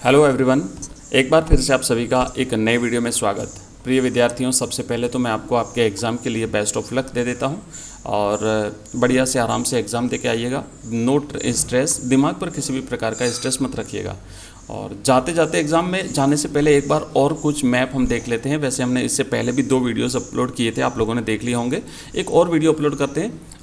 Hello everyone, एक बार फिर से आप सभी का एक नए वीडियो में स्वागत। प्रिय विद्यार्थियों, सबसे पहले तो मैं आपको आपके एग्ज़ाम के लिए बेस्ट ऑफ लक दे देता हूं और बढ़िया से आराम से एग्ज़ाम दे के आइएगा। नो स्ट्रेस, दिमाग पर किसी भी प्रकार का स्ट्रेस मत रखिएगा। और जाते जाते एग्ज़ाम में जाने से पहले एक बार और कुछ मैप हम देख लेते हैं। वैसे हमने इससे पहले भी 2 वीडियोस अपलोड किए थे, आप लोगों ने देख लिए होंगे। एक और वीडियो अपलोड करते हैं।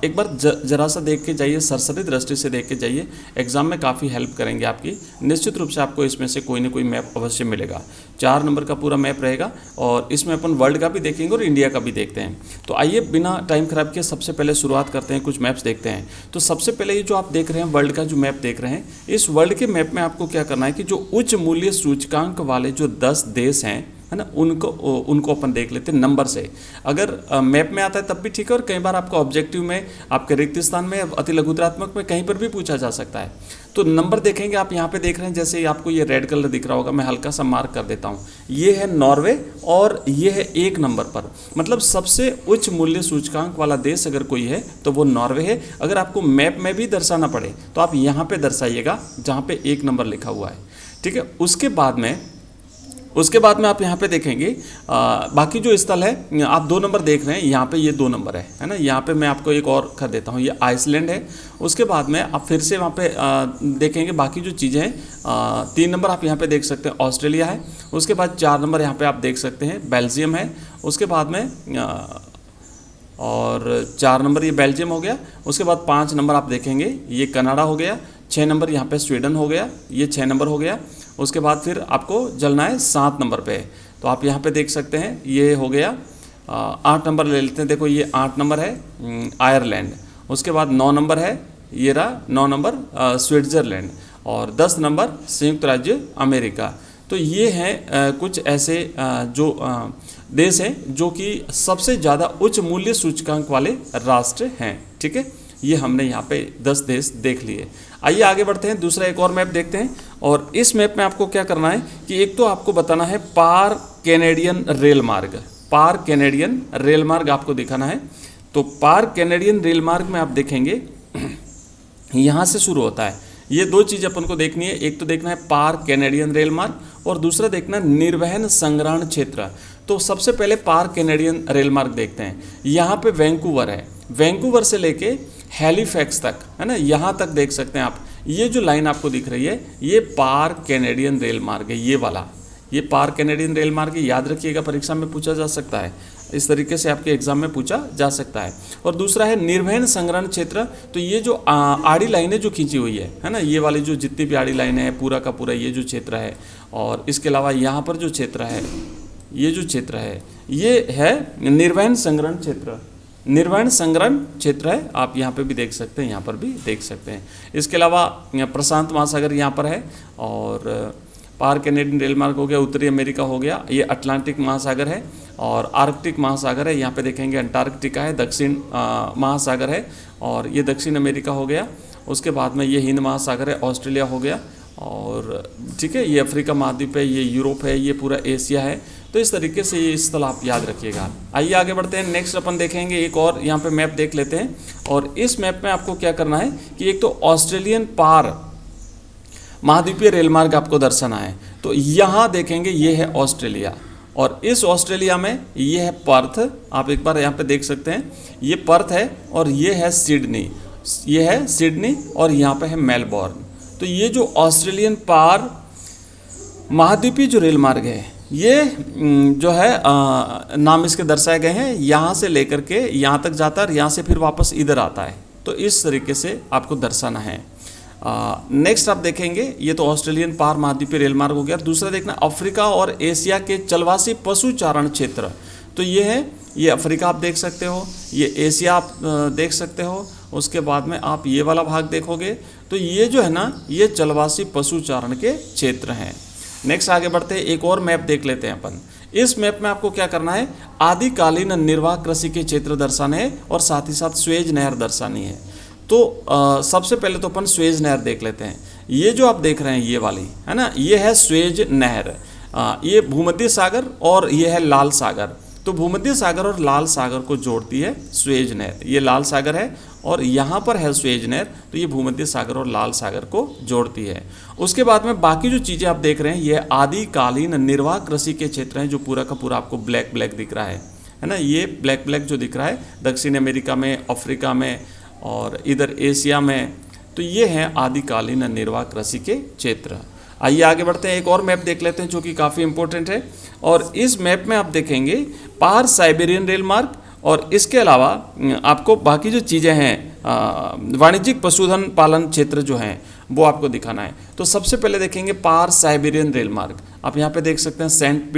एक बार जरा सा देख के जाइए, सरसरी दृष्टि से देख के जाइए। एग्ज़ाम में काफ़ी हेल्प करेंगे आपकी। निश्चित रूप से आपको इसमें से कोई ना कोई मैप अवश्य मिलेगा। 4 नंबर का पूरा मैप रहेगा और इसमें अपन वर्ल्ड का भी देखेंगे और इंडिया का भी देखते हैं। तो आइए बिना टाइम खराब किए सबसे पहले शुरुआत करते हैं, कुछ मैप्स देखते हैं। तो सबसे पहले ये जो आप देख रहे हैं वर्ल्ड का जो मैप देख रहे हैं, इस वर्ल्ड के मैप में आपको क्या करना है कि जो उच्च मूल्य सूचकांक वाले जो 10 देश हैं, है ना, उनको अपन देख लेते हैं नंबर से। अगर मैप में आता है तब भी ठीक है, और कई बार आपको ऑब्जेक्टिव में, आपके रिक्त स्थान में, अति लघुत्रात्मक में कहीं पर भी पूछा जा सकता है। तो नंबर देखेंगे, आप यहाँ पे देख रहे हैं, जैसे आपको ये रेड कलर दिख रहा होगा, मैं हल्का सा मार्क कर देता हूँ। ये है नॉर्वे और ये है 1 नंबर पर, मतलब सबसे उच्च मूल्य सूचकांक वाला देश अगर कोई है तो वो नॉर्वे है। अगर आपको मैप में भी दर्शाना पड़े तो आप यहाँ पे दर्शाइएगा जहाँ पे 1 नंबर लिखा हुआ है, ठीक है। उसके बाद में आप यहाँ पे देखेंगे बाकी जो स्थल है, आप 2 नंबर देख रहे हैं, यहाँ पे ये 2 नंबर है ना। यहाँ पे मैं आपको एक और कर देता हूँ, ये आइसलैंड है। उसके बाद में आप फिर से वहाँ पे देखेंगे बाकी जो चीज़ें हैं। 3 नंबर आप यहाँ पे देख सकते हैं, ऑस्ट्रेलिया है। उसके बाद 4 नंबर यहाँ पे आप देख सकते हैं, बेल्जियम है। उसके बाद में और 4 नंबर ये बेल्जियम हो गया। उसके बाद 5 नंबर आप देखेंगे, ये कनाडा हो गया। 6 नंबर यहाँ पे स्वीडन हो गया, ये 6 नंबर हो गया। उसके बाद फिर आपको जलना है 7 नंबर पे, तो आप यहाँ पे देख सकते हैं, ये हो गया। 8 नंबर ले लेते हैं, देखो ये 8 नंबर है आयरलैंड। उसके बाद 9 नंबर है, ये रहा 9 नंबर स्विट्ज़रलैंड। और 10 नंबर संयुक्त राज्य अमेरिका। तो ये हैं कुछ ऐसे जो देश हैं जो कि सबसे ज़्यादा उच्च मूल्य सूचकांक वाले राष्ट्र हैं, ठीक है। ये हमने यहाँ पे 10 देश देख लिए। आइए आगे बढ़ते हैं, दूसरा एक और मैप देखते हैं। और इस मैप में आपको क्या करना है कि एक तो आपको बताना है पार कैनेडियन रेल मार्ग। पार कैनेडियन रेल मार्ग आपको दिखाना है। तो पार कैनेडियन रेल मार्ग में आप देखेंगे यहाँ से शुरू होता है। ये 2 चीज़ अपन को देखनी है, एक तो देखना है पार कैनेडियन रेल मार्ग और दूसरा देखना है निर्वहन संग्रहण क्षेत्र। तो सबसे पहले पार कैनेडियन रेल मार्ग देखते हैं। यहाँ पे वैंकूवर है, वैंकूवर से लेके हैलीफैक्स तक, है ना, यहाँ तक देख सकते हैं आप। ये जो लाइन आपको दिख रही है, ये पार कैनेडियन रेल मार्ग है, ये वाला, ये पार कैनेडियन रेल मार्ग है। याद रखिएगा, परीक्षा में पूछा जा सकता है, इस तरीके से आपके एग्जाम में पूछा जा सकता है। और दूसरा है निर्वहन संग्रहण क्षेत्र। तो ये जो आड़ी लाइनें जो खींची हुई है ना, ये वाली जो जितनी भी आड़ी लाइनें हैं, पूरा का पूरा ये जो क्षेत्र है। और इसके अलावा यहाँ पर जो क्षेत्र है, ये जो क्षेत्र है, ये है निर्वहन संग्रहण क्षेत्र। निर्वहन संग्रहण क्षेत्र है, आप यहाँ पे भी देख सकते हैं, यहाँ पर भी देख सकते हैं। इसके अलावा प्रशांत महासागर यहाँ पर है। और पार कैनेडियन रेल मार्ग हो गया, उत्तरी अमेरिका हो गया, ये अटलांटिक महासागर है। और आर्कटिक महासागर है, यहाँ पे देखेंगे अंटार्कटिका है, दक्षिण महासागर है। और ये दक्षिण अमेरिका हो गया। उसके बाद में ये हिंद महासागर है, ऑस्ट्रेलिया हो गया। और ठीक है, ये अफ्रीका महाद्वीप है, ये यूरोप है, ये पूरा एशिया है। तो इस तरीके से ये स्थल आप याद रखिएगा। आइए आगे बढ़ते हैं, नेक्स्ट अपन देखेंगे एक और यहाँ पे मैप देख लेते हैं। और इस मैप में आपको क्या करना है कि एक तो ऑस्ट्रेलियन पार महाद्वीपीय रेल मार्ग आपको दर्शाना है। तो यहाँ देखेंगे, ये है ऑस्ट्रेलिया, और इस ऑस्ट्रेलिया में ये है पर्थ, आप एक बार यहाँ पे देख सकते हैं, ये पर्थ है। और ये है सिडनी, ये है सिडनी, और यहाँ पे है मेलबोर्न। तो ये जो ऑस्ट्रेलियन पार महाद्वीपीय जो रेल मार्ग है, ये जो है नाम इसके दर्शाए गए हैं, यहाँ से लेकर के यहाँ तक जाता है और यहाँ से फिर वापस इधर आता है। तो इस तरीके से आपको दर्शाना है। नेक्स्ट आप देखेंगे, ये तो ऑस्ट्रेलियन पार महाद्वीपीय रेल मार्ग हो गया। दूसरा देखना अफ्रीका और एशिया के जलवासी पशु चारण क्षेत्र। तो ये है, ये अफ्रीका आप देख सकते हो, ये एशिया आप देख सकते हो। उसके बाद में आप ये वाला भाग देखोगे तो ये जो है ना, ये जलवासी पशु चारण के क्षेत्र हैं। नेक्स्ट आगे बढ़ते हैं, एक और मैप देख लेते हैं अपन। इस मैप में आपको क्या करना है, आदिकालीन निर्वाह कृषि के क्षेत्र दर्शाने हैं और साथ ही साथ स्वेज नहर दर्शानी है। तो सबसे पहले तो अपन स्वेज नहर देख लेते हैं। ये जो आप देख रहे हैं, ये वाली है ना, ये है स्वेज नहर। ये भूमध्य सागर और ये है लाल सागर। तो भूमध्य सागर और लाल सागर को जोड़ती है सुएज नहर। ये लाल सागर है और यहाँ पर है सुएज नहर, तो ये भूमध्य सागर और लाल सागर को जोड़ती है। उसके बाद में बाकी जो चीज़ें आप देख रहे हैं ये आदिकालीन निर्वाह कृषि के क्षेत्र हैं, जो पूरा का पूरा आपको ब्लैक ब्लैक दिख रहा है ना। ये ब्लैक ब्लैक जो दिख रहा है दक्षिण अमेरिका में, अफ्रीका में और इधर एशिया में, तो ये हैं आदिकालीन निर्वाह कृषि के क्षेत्र। आइए आगे बढ़ते हैं, एक और मैप देख लेते हैं जो कि काफ़ी इंपॉर्टेंट है। और इस मैप में आप देखेंगे पार साइबेरियन रेल मार्ग और इसके अलावा आपको बाकी जो चीज़ें हैं वाणिज्यिक पशुधन पालन क्षेत्र जो हैं वो आपको दिखाना है। तो सबसे पहले देखेंगे पार साइबेरियन रेल मार्ग। आप यहाँ पे देख सकते हैं सेंट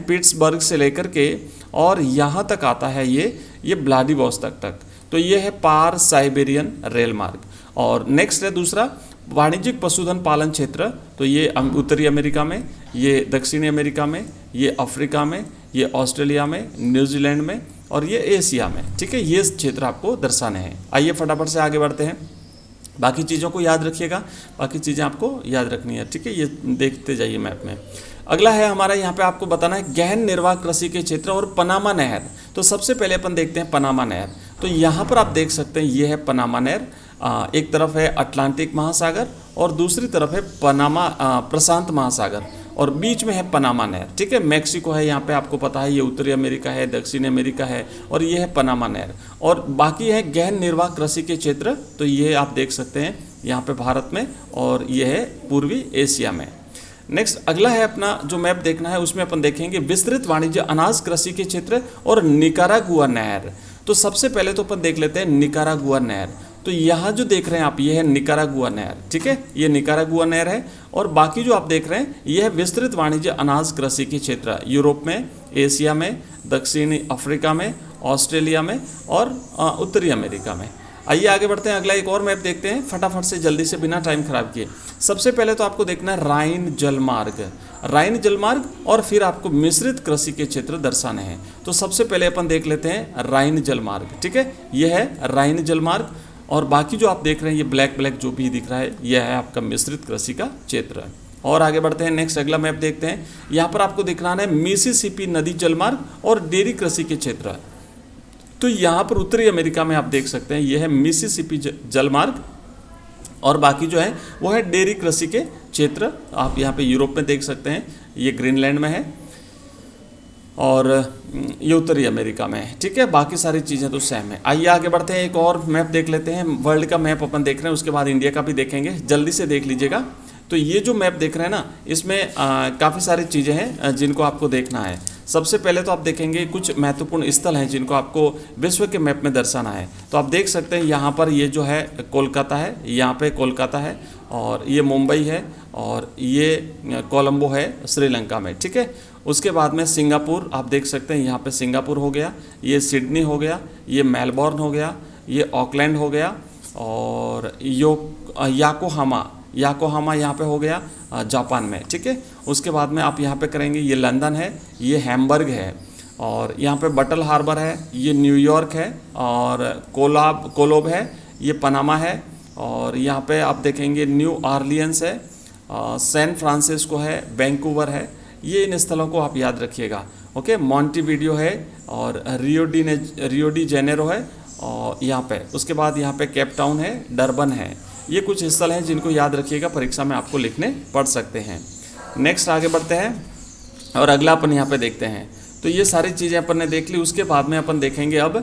पीटर्सबर्ग से लेकर के और यहाँ तक आता है ये व्लादिवोस्तोक तक। तो ये है पार साइबेरियन रेल मार्ग। और नेक्स्ट है दूसरा वाणिज्यिक पशुधन पालन क्षेत्र। तो ये उत्तरी अमेरिका में, ये दक्षिणी अमेरिका में, ये अफ्रीका में, ये ऑस्ट्रेलिया में, न्यूजीलैंड में और ये एशिया में। ठीक है, ये क्षेत्र आपको दर्शाने हैं। आइए फटाफट से आगे बढ़ते हैं, बाकी चीज़ों को याद रखिएगा, बाकी चीज़ें आपको याद रखनी है। ठीक है, ये देखते जाइए मैप में। अगला है हमारा यहाँ पे आपको बताना है गहन निर्वाह कृषि के क्षेत्र और पनामा नहर। तो सबसे पहले अपन देखते हैं पनामा नहर। तो यहाँ पर आप देख सकते हैं ये है पनामा नहर। एक तरफ है अटलांटिक महासागर और दूसरी तरफ है प्रशांत महासागर और बीच में है पनामा नहर। ठीक है, मैक्सिको है यहाँ पे, आपको पता है ये उत्तरी अमेरिका है, दक्षिण अमेरिका है और ये है पनामा नहर। और बाकी है गहन निर्वाह कृषि के क्षेत्र। तो ये आप देख सकते हैं यहाँ पे भारत में और ये है पूर्वी एशिया में। नेक्स्ट अगला है अपना जो मैप देखना है, उसमें अपन देखेंगे विस्तृत वाणिज्य अनाज कृषि के क्षेत्र और निकारागुआ नहर। तो सबसे पहले तो अपन देख लेते हैं निकारागुआ नहर। तो यहाँ जो देख रहे हैं आप, ये है निकारागुआ नहर। ठीक है, ये निकारागुआ नहर है। और बाकी जो आप देख रहे हैं ये है विस्तृत वाणिज्य अनाज कृषि के क्षेत्र, यूरोप में, एशिया में, दक्षिणी अफ्रीका में, ऑस्ट्रेलिया में और उत्तरी अमेरिका में। आइए आगे बढ़ते हैं, अगला एक और मैप देखते हैं फटाफट से, जल्दी से, बिना टाइम खराब किए। सबसे पहले तो आपको देखना है राइन जलमार्ग और फिर आपको मिश्रित कृषि के क्षेत्र दर्शाने हैं। तो सबसे पहले अपन देख लेते हैं राइन जलमार्ग। ठीक है, यह है राइन जलमार्ग और बाकी जो आप देख रहे हैं ये ब्लैक ब्लैक जो भी दिख रहा है यह है आपका मिश्रित कृषि का क्षेत्र। और आगे बढ़ते हैं, नेक्स्ट अगला मैप देखते हैं। यहाँ पर आपको दिखना है मिसिसिपी नदी जलमार्ग और डेयरी कृषि के क्षेत्र। तो यहाँ पर उत्तरी अमेरिका में आप देख सकते हैं यह है मिसिसिपी जलमार्ग और बाकी जो है वो है डेयरी कृषि के क्षेत्र। आप यहाँ पे यूरोप में देख सकते हैं, ये ग्रीनलैंड में है और ये उत्तरी अमेरिका में है। ठीक है, बाकी सारी चीज़ें तो सेम है। आइए आगे बढ़ते हैं, एक और मैप देख लेते हैं। वर्ल्ड का मैप अपन देख रहे हैं, उसके बाद इंडिया का भी देखेंगे, जल्दी से देख लीजिएगा। तो ये जो मैप देख रहे हैं ना, इसमें काफ़ी सारी चीज़ें हैं जिनको आपको देखना है। सबसे पहले तो आप देखेंगे कुछ महत्वपूर्ण स्थल हैं जिनको आपको विश्व के मैप में दर्शाना है। तो आप देख सकते हैं यहाँ पर ये जो है कोलकाता है, यहाँ पे कोलकाता है और ये मुंबई है और ये कोलंबो है श्रीलंका में। ठीक है, उसके बाद में सिंगापुर आप देख सकते हैं, यहाँ पे सिंगापुर हो गया, ये सिडनी हो गया, ये मेलबॉर्न हो गया, ये ऑकलैंड हो गया और याकोहामा यहाँ पे हो गया जापान में। ठीक है, उसके बाद में आप यहाँ पे करेंगे, ये लंदन है, ये हैम्बर्ग है और यहाँ पे बटल हार्बर है, ये न्यूयॉर्क है और कोलोब है, ये पनामा है और यहाँ पे आप देखेंगे न्यू ऑरलियंस है, सैन फ्रांसिस्को है, वैंकूवर है। ये इन स्थलों को आप याद रखिएगा। ओके, मॉन्टेविडियो है और रियो डी जेनेरो है और यहाँ पे, उसके बाद यहाँ पे केप टाउन है, डरबन है। ये कुछ स्थल हैं जिनको याद रखिएगा, परीक्षा में आपको लिखने पड़ सकते हैं। नेक्स्ट आगे बढ़ते हैं और अगला अपन यहाँ पे देखते हैं। तो ये सारी चीज़ें अपन ने देख ली, उसके बाद में अपन देखेंगे अब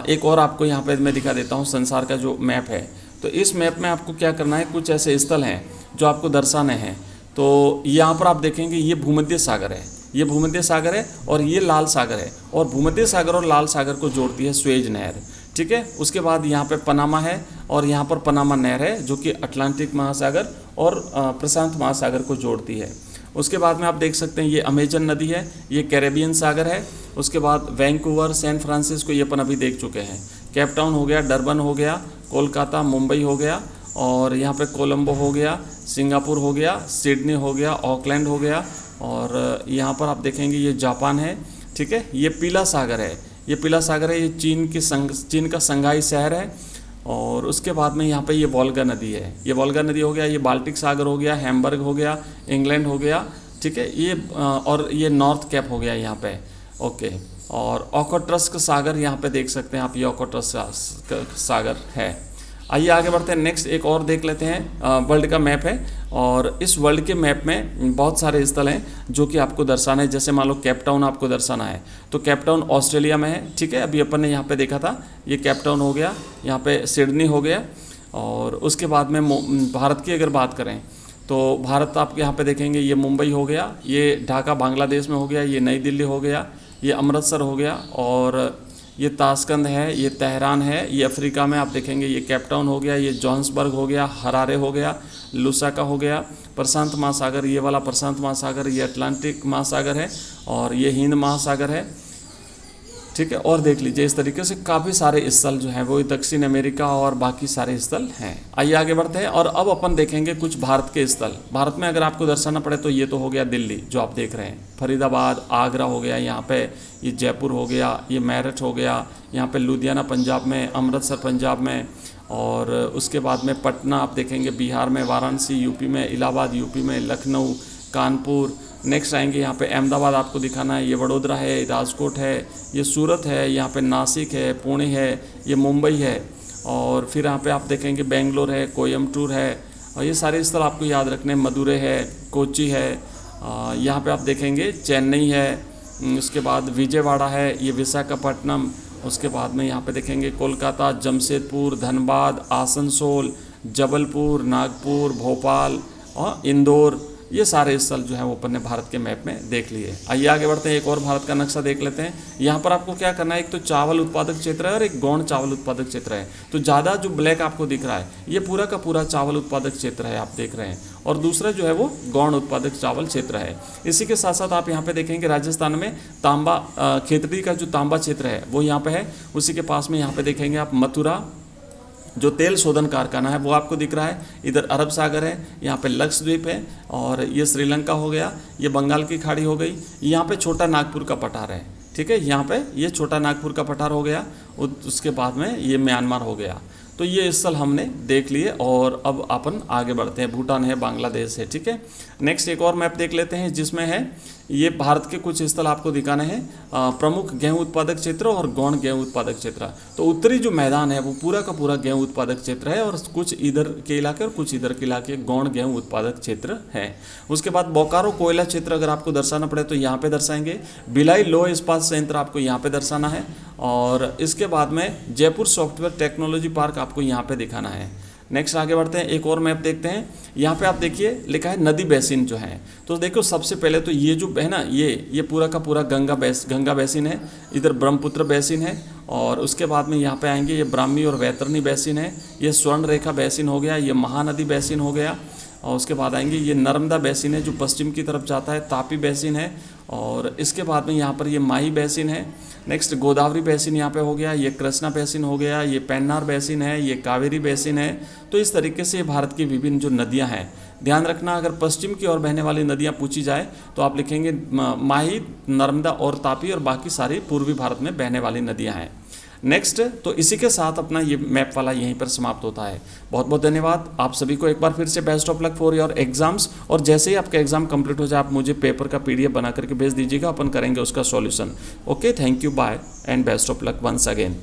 एक और आपको यहाँ पे मैं दिखा देता हूँ संसार का जो मैप है। तो इस मैप में आपको क्या करना है, कुछ ऐसे स्थल हैं जो आपको दर्शाने हैं। तो यहाँ पर आप देखेंगे ये भूमध्य सागर है, ये भूमध्य सागर है और ये लाल सागर है और भूमध्य सागर और लाल सागर को जोड़ती है सुएज नहर। ठीक है, उसके बाद यहाँ पे पनामा है और यहाँ पर पनामा नहर है जो कि अटलांटिक महासागर और प्रशांत महासागर को जोड़ती है। उसके बाद में आप देख सकते हैं ये अमेजन नदी है, ये कैरेबियन सागर है। उसके बाद वैंकूवर, सैन फ्रांसिस्को ये अपन अभी देख चुके हैं। केप टाउन हो गया, डरबन हो गया, कोलकाता, मुंबई हो गया और यहाँ पे कोलंबो हो गया, सिंगापुर हो गया, सिडनी हो गया, ऑकलैंड हो गया और यहाँ पर आप देखेंगे ये जापान है। ठीक है, ये पीला सागर है, ये पीला सागर है, ये चीन का संघाई शहर है और उसके बाद में यहाँ पे ये वोल्गा नदी है, ये वोल्गा नदी हो गया, ये बाल्टिक सागर हो गया, हैम्बर्ग हो गया, इंग्लैंड हो गया। ठीक है, ये और ये नॉर्थ कैप हो गया यहाँ पे ओके। और ओखोट्स्क सागर यहाँ पे देख सकते हैं आप, ये ओखोट्स्क सागर है। आइए आगे बढ़ते हैं, नेक्स्ट एक और देख लेते हैं। वर्ल्ड का मैप है और इस वर्ल्ड के मैप में बहुत सारे स्थल हैं जो कि आपको दर्शाना है। जैसे मान लो केप टाउन आपको दर्शाना है, तो केप टाउन ऑस्ट्रेलिया में है, ठीक है। अभी अपन ने यहाँ पे देखा था, ये केप टाउन हो गया, यहाँ पे सिडनी हो गया। और उसके बाद में भारत की अगर बात करें तो भारत आप यहाँ पे देखेंगे, ये मुंबई हो गया, ये ढाका बांग्लादेश में हो गया, ये नई दिल्ली हो गया, ये अमृतसर हो गया, और ये ताशकंद है, ये तेहरान है, ये अफ्रीका में आप देखेंगे, ये केप टाउन हो गया, ये जोहान्सबर्ग हो गया, हरारे हो गया, लुसाका हो गया। प्रशांत महासागर, ये वाला प्रशांत महासागर, ये अटलांटिक महासागर है, और ये हिंद महासागर है, ठीक है। और देख लीजिए इस तरीके से काफ़ी सारे स्थल जो हैं वो दक्षिण अमेरिका और बाकी सारे स्थल हैं। आइए आगे बढ़ते हैं और अब अपन देखेंगे कुछ भारत के स्थल। भारत में अगर आपको दर्शाना पड़े तो ये तो हो गया दिल्ली जो आप देख रहे हैं, फरीदाबाद, आगरा हो गया, यहाँ पे ये जयपुर हो गया, ये मेरठ हो गया, यहाँ पे लुधियाना पंजाब में, अमृतसर पंजाब में, और उसके बाद में पटना आप देखेंगे बिहार में, वाराणसी यूपी में, इलाहाबाद यूपी में, लखनऊ, कानपुर। नेक्स्ट आएंगे यहाँ पे अहमदाबाद आपको दिखाना है, ये वडोदरा है, राजकोट है, ये सूरत है, यहाँ पे नासिक है, पुणे है, ये मुंबई है, और फिर यहाँ पे आप देखेंगे बेंगलोर है, कोयम्बटूर है, और ये सारे स्थल आपको याद रखने, मदुरै है, कोची है, यहाँ पे आप देखेंगे चेन्नई है, उसके बाद विजयवाड़ा है, ये विशाखापट्टनम, उसके बाद में यहाँ पे देखेंगे कोलकाता, जमशेदपुर, धनबाद, आसनसोल, जबलपुर, नागपुर, भोपाल और इंदौर। ये सारे स्थल जो है वो अपन ने भारत के मैप में देख लिए। आइए आगे बढ़ते हैं, एक और भारत का नक्शा देख लेते हैं। यहाँ पर आपको क्या करना है, एक तो चावल उत्पादक क्षेत्र है और एक गौण चावल उत्पादक क्षेत्र है। तो ज़्यादा जो ब्लैक आपको दिख रहा है ये पूरा का पूरा चावल उत्पादक क्षेत्र है, आप देख रहे हैं, और दूसरा जो है वो गौण उत्पादक चावल क्षेत्र है। इसी के साथ साथ आप यहाँ पे देखेंगे राजस्थान में तांबा खेतड़ी का जो तांबा क्षेत्र है वो यहाँ पे है। उसी के पास में यहाँ पे देखेंगे आप मथुरा जो तेल शोधन कारखाना है वो आपको दिख रहा है। इधर अरब सागर है, यहाँ पे लक्षद्वीप है, और ये श्रीलंका हो गया, ये बंगाल की खाड़ी हो गई, यहाँ पे छोटा नागपुर का पठार है, ठीक है। यहाँ पे ये छोटा नागपुर का पठार हो गया, उसके बाद में ये म्यांमार हो गया। तो ये स्थल हमने देख लिए और अब अपन आगे बढ़ते हैं। भूटान है, बांग्लादेश है, ठीक है। नेक्स्ट एक और मैप देख लेते हैं जिसमें है ये भारत के कुछ स्थल आपको दिखाने हैं, प्रमुख गेहूं उत्पादक क्षेत्र और गौण गेहूं उत्पादक क्षेत्र। तो उत्तरी जो मैदान है वो पूरा का पूरा गेहूं उत्पादक क्षेत्र है, और कुछ इधर के इलाके और कुछ इधर के इलाके गौण गेहूं उत्पादक क्षेत्र है। उसके बाद बोकारो कोयला क्षेत्र अगर आपको दर्शाना पड़े तो यहाँ पे दर्शाएंगे। भिलाई लोह इस्पात संयंत्र आपको यहाँ पे दर्शाना है, और इसके बाद में जयपुर सॉफ्टवेयर टेक्नोलॉजी पार्क आपको यहाँ पे दिखाना है। नेक्स्ट आगे बढ़ते हैं, एक और मैप देखते हैं। यहाँ पे आप देखिए लिखा है नदी बेसिन जो है। तो देखो सबसे पहले तो ये जो है ना, ये पूरा का पूरा गंगा बेसिन है, इधर ब्रह्मपुत्र बेसिन है, और उसके बाद में यहाँ पे आएंगे ये ब्राह्मी और वैतरणी बेसिन है, ये स्वर्ण रेखा बेसिन हो गया, ये महानदी बेसिन हो गया, और उसके बाद आएंगे ये नर्मदा बेसिन है जो पश्चिम की तरफ जाता है, तापी बेसिन है, और इसके बाद में यहाँ पर ये माही बेसिन है। नेक्स्ट गोदावरी बेसिन यहाँ पे हो गया, ये कृष्णा बेसिन हो गया, ये पेन्नार बेसिन है, ये कावेरी बेसिन है। तो इस तरीके से भारत की विभिन्न जो नदियाँ हैं, ध्यान रखना अगर पश्चिम की ओर बहने वाली नदियाँ पूछी जाए तो आप लिखेंगे माही, नर्मदा और तापी, और बाकी सारी पूर्वी भारत में बहने वाली नदियाँ हैं। नेक्स्ट तो इसी के साथ अपना ये मैप वाला यहीं पर समाप्त होता है। बहुत बहुत धन्यवाद आप सभी को, एक बार फिर से best of luck for your exams. और जैसे ही आपका एग्जाम कंप्लीट हो जाए आप मुझे पेपर का PDF बना करके भेज दीजिएगा, अपन करेंगे उसका solution. Okay, thank you, bye and best of luck once again.